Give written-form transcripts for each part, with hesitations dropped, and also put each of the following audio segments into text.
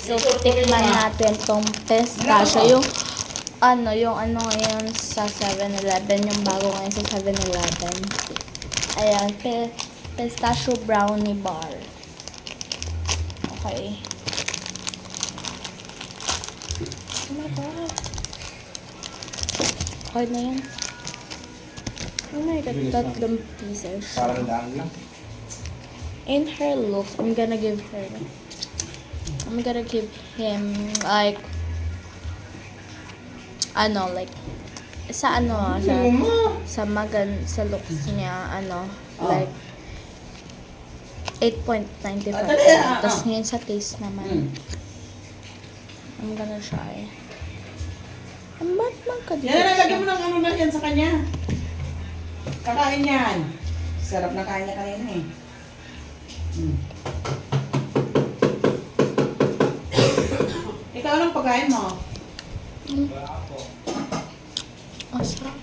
So, tikman natin tong pistachio. Yung ano ngayon sa 7-Eleven. Yung bago ngayon sa 7-Eleven. Ayan, pistachio brownie bar. Okay. Oh my God. Okay na yan. Oh my God, tatlong pieces. Parang daan lang. In her looks, I'm gonna give him like sa looks niya like 8.95. Tapos ngayon sa taste naman, I'm gonna try. Ang batman ka dito. Yan, nalagyan mo ng ano na yan sa kanya. Kakain yan. Sarap na kain niya kanina eh. Ikaw anong pagkain mo? Ang sarap.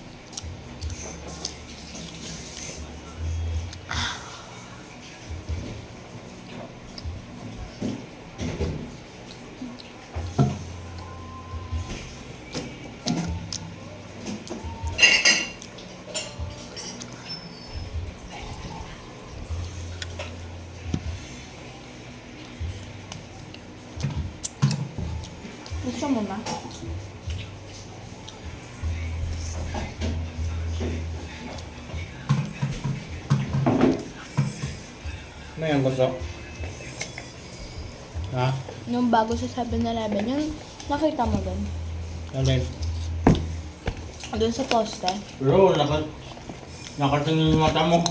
Gusto mo na? Ano yan gusto? Ha? Yung bago sa 7-Eleven, yung nakita mo doon. Alin? Doon sa poste. Bro, nakatingin yung mata mo.